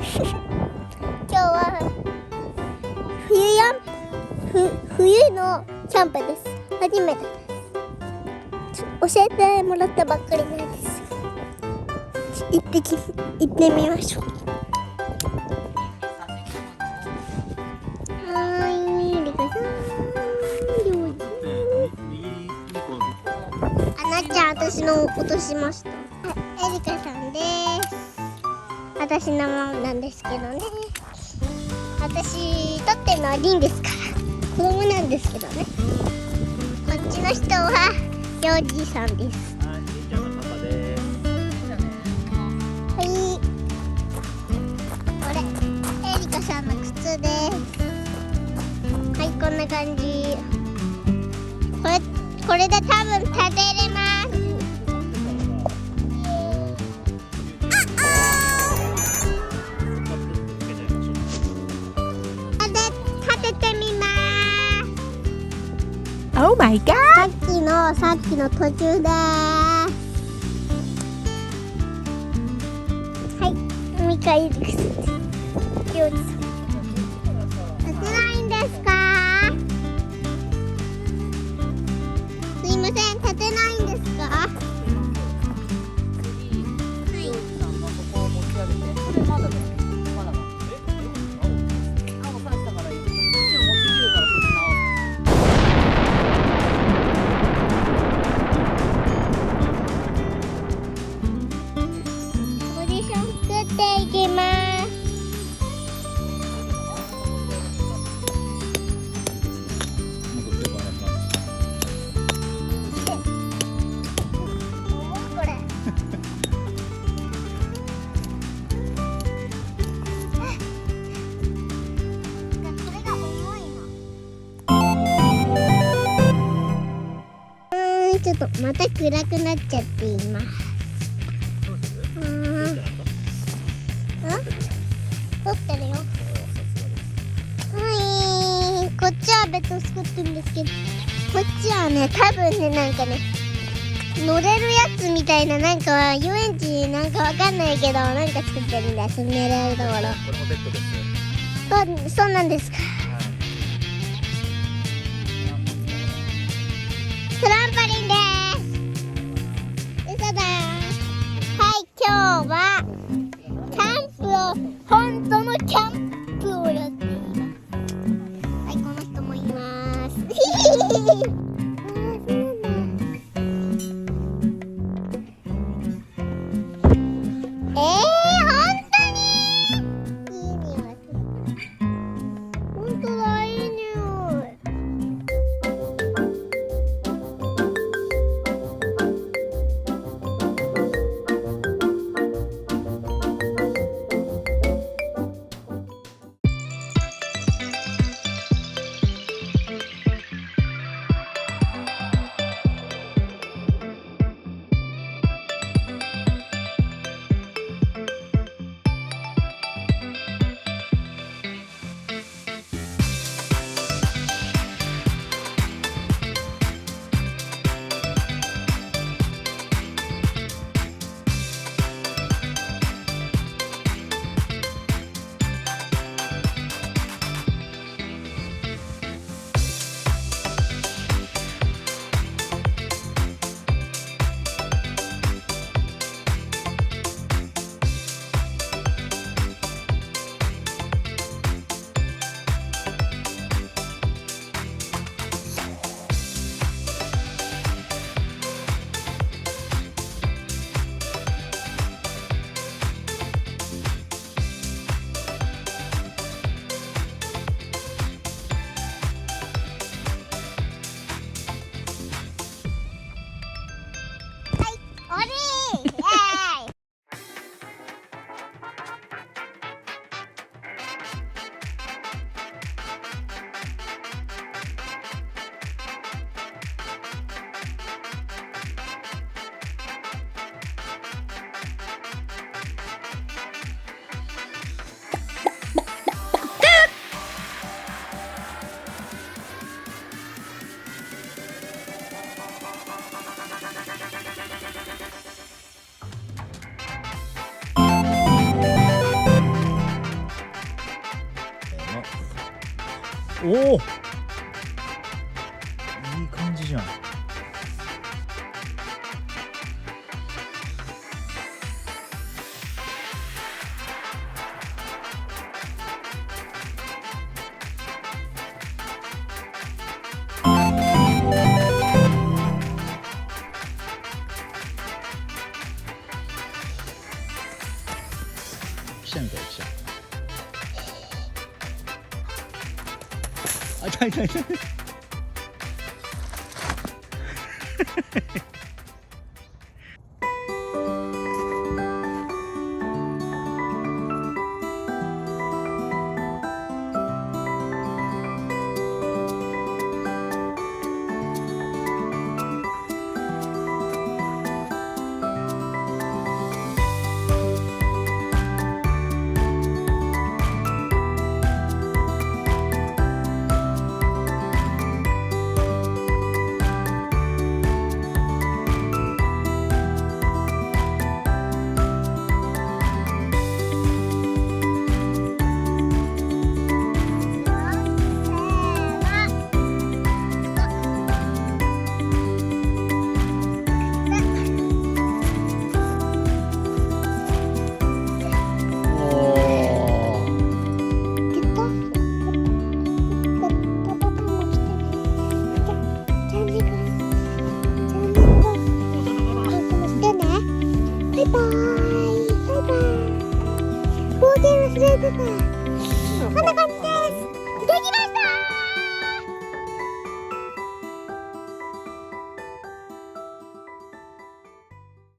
今日は冬のキャンプです。初めてです。教えてもらったばっかりなんです。行ってみましょう。なっちゃん、私の落としました。エリカさんです。私のママなんですけどね。私撮ってるのはリンですから子供なんですけどね。こっちの人はヨウジさんです。はい、これエリカさんの靴です。はい、こんな感じ。これで多分立てれます。立ててみます。Oh my god! さっきの途中です。はい、もう一回いいです。立てないんですか？すいません、立てないんですか？ちょっとまた暗くなっちゃっています。撮ってるよ。はい、こっちはベッド作ってるんですけど、こっちはね、多分ね、なんかね、乗れるやつみたいな、なんか遊園地なんかわかんないけど、なんか作ってるんです。寝れるところ。これもベッドです。そうなんですか。トランポリンです。嘘だよ。はい、今日はキャンプを、本当のキャンプをやっています。はい、この人もいます。おお、いい感じじゃん。記者みたい、記者。あ、痛い痛い痛い。こんな感じ。